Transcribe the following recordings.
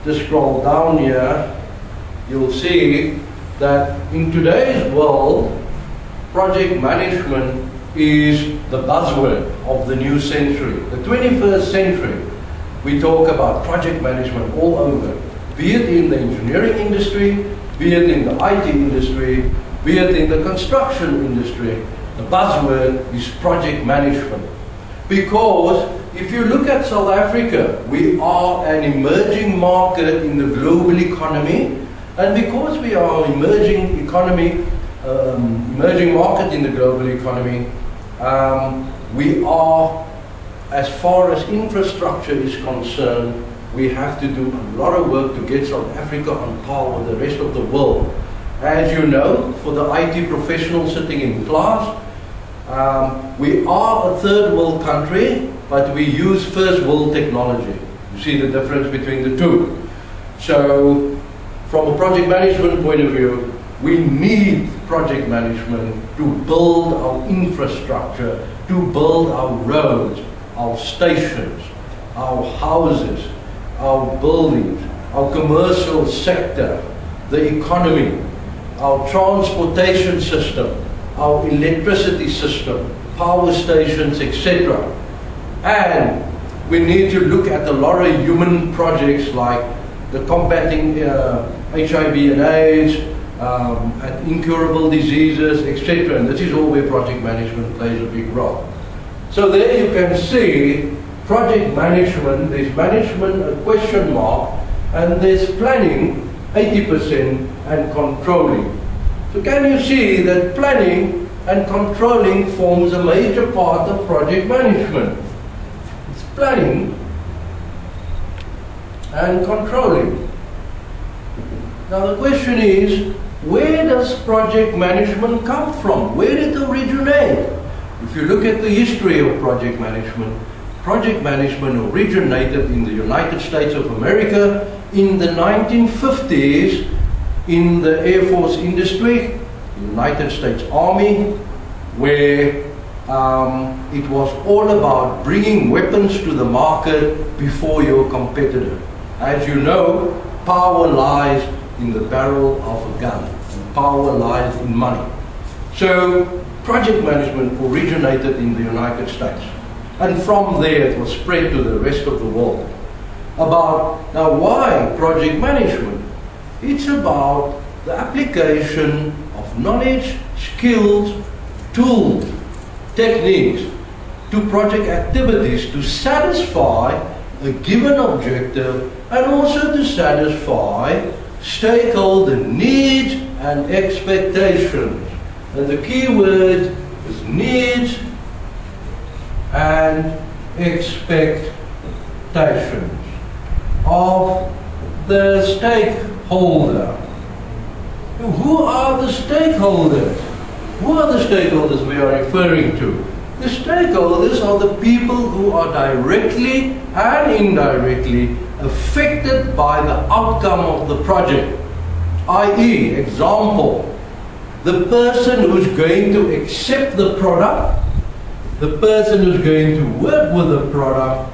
just scroll down here, you'll see that in today's world, project management is the buzzword of the new century. The 21st century, we talk about project management all over, be it in the engineering industry, be it in the IT industry, be it in the construction industry. The buzzword is project management. Because if you look at South Africa, we are an emerging market in the global economy, and because we are an emerging market in the global economy, we are, as far as infrastructure is concerned, we have to do a lot of work to get South Africa on par with the rest of the world. As you know, for the IT professionals sitting in class, we are a third world country, but we use first world technology. You see the difference between the two. So, from a project management point of view, we need project management to build our infrastructure, to build our roads, our stations, our houses, our buildings, our commercial sector, the economy, our transportation system, our electricity system, power stations, etc. And we need to look at a lot of human projects like the combating HIV and AIDS, and incurable diseases, etc. And this is all where project management plays a big role. So there you can see project management, there's management a question mark, and there's planning 80% and controlling. So can you see that planning and controlling forms a major part of project management? It's planning and controlling. Now the question is, where does project management come from? Where did it originate? If you look at the history of project management originated in the United States of America in the 1950s in the Air Force industry, United States Army, where it was all about bringing weapons to the market before your competitor. As you know, power lies in the barrel of a gun, and power lies in money. So project management originated in the United States, and from there it was spread to the rest of the world. Now why project management? It's about the application of knowledge, skills, tools, techniques to project activities to satisfy a given objective and also to satisfy stakeholder needs and expectations. And the key word is needs and expectations of the stakeholder. Who are the stakeholders? Who are the stakeholders we are referring to? The stakeholders are the people who are directly and indirectly affected by the outcome of the project. I.e., example, the person who's going to accept the product, the person who's going to work with the product,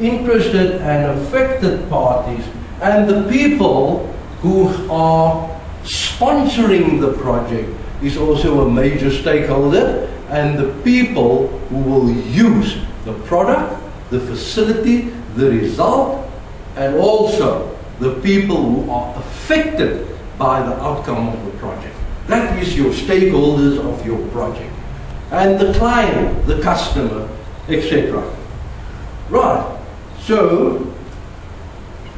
interested and affected parties, and the people who are sponsoring the project is also a major stakeholder, and the people who will use the product, the facility, the result, and also the people who are affected by the outcome of the project. That is your stakeholders of your project. And the client, the customer, etc. Right, so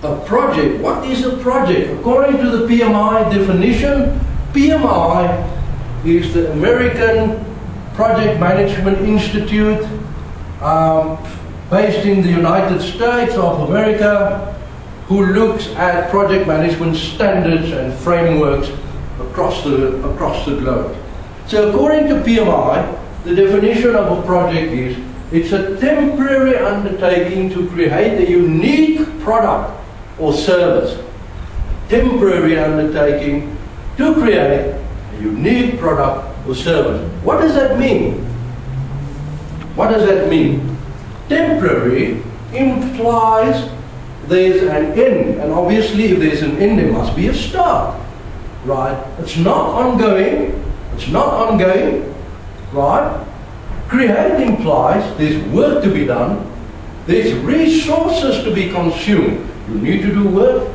a project, what is a project? According to the PMI definition, PMI is the American Project Management Institute, based in the United States of America, who looks at project management standards and frameworks across the globe. So according to PMI, the definition of a project is, it's a temporary undertaking to create a unique product or service. Temporary undertaking to create a unique product or service. What does that mean? What does that mean? Temporary implies there's an end, and obviously if there's an end there must be a start, right? It's not ongoing, right? Create implies there's work to be done, there's resources to be consumed. You need to do work,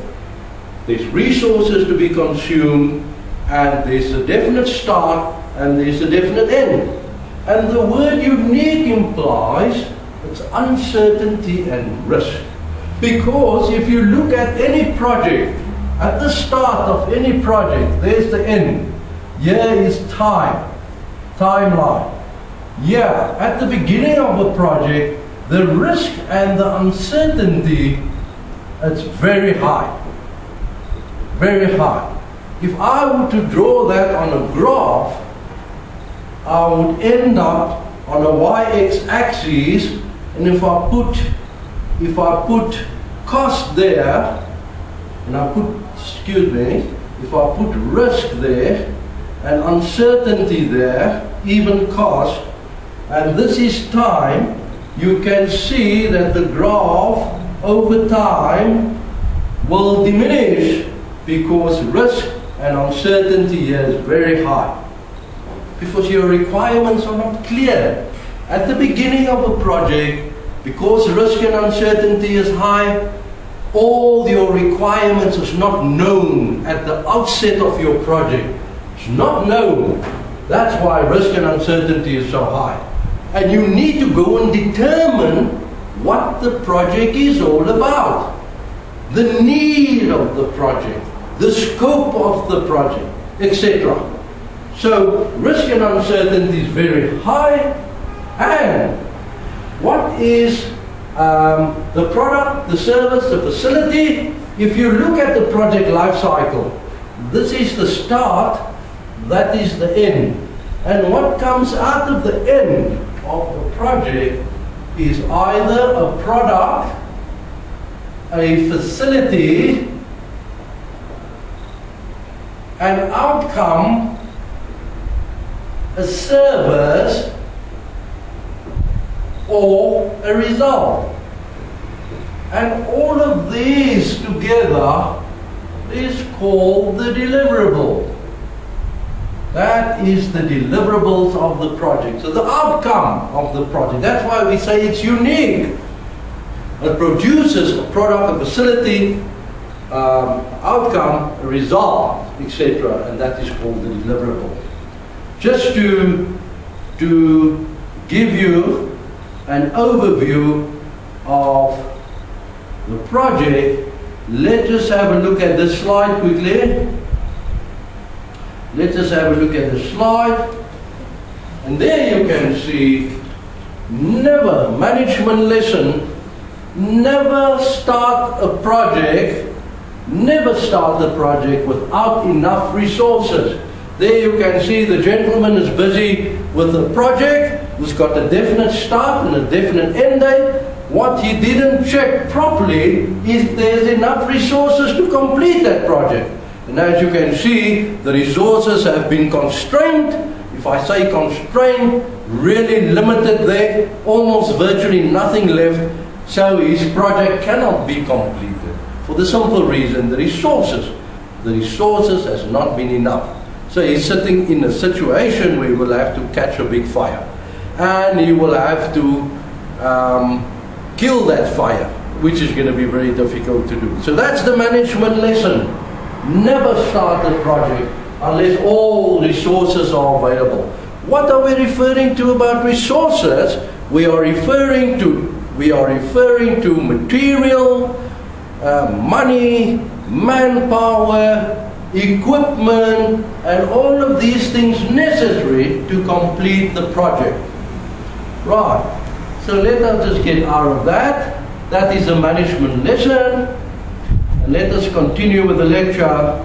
there's resources to be consumed, and there's a definite start and there's a definite end. And the word unique implies it's uncertainty and risk. Because if you look at any project, at the start of any project, there's the end. Here is timeline. Yeah, at the beginning of a project, the risk and the uncertainty, it's very high. Very high. If I were to draw that on a graph, I would end up on a y-axis, and if I put cost there, and if I put risk there, and uncertainty there, even cost, and this is time, you can see that the graph over time will diminish because risk and uncertainty here is very high. Because your requirements are not clear. At the beginning of a project, because risk and uncertainty is high, all your requirements is not known at the outset of your project. It's not known. That's why risk and uncertainty is so high. And you need to go and determine what the project is all about. The need of the project, the scope of the project, etc. So risk and uncertainty is very high. And what is the product, the service, the facility? If you look at the project life cycle, this is the start, that is the end. And what comes out of the end of the project is either a product, a facility, an outcome, a service, or a result. And all of these together is called the deliverable. That is the deliverables of the project. So the outcome of the project. That's why we say it's unique. It produces a product, a facility, outcome, a result, etc. And that is called the deliverable. Just to give you an overview of the project, let us have a look at this slide quickly. Let us have a look at the slide. And there you can see, never, management lesson, never start a project without enough resources. There you can see the gentleman is busy with a project who's got a definite start and a definite end date. What he didn't check properly is there's enough resources to complete that project. And as you can see, the resources have been constrained. If I say constrained, really limited there, almost virtually nothing left. So his project cannot be completed. For the simple reason, the resources has not been enough. So he's sitting in a situation where he will have to catch a big fire. And he will have to kill that fire, which is going to be very difficult to do. So that's the management lesson. Never start a project unless all resources are available. What are we referring to about resources? We are referring to material, money, manpower, equipment, and all of these things necessary to complete the project. Right, so let us just get out of that. That is a management lesson. And let us continue with the lecture.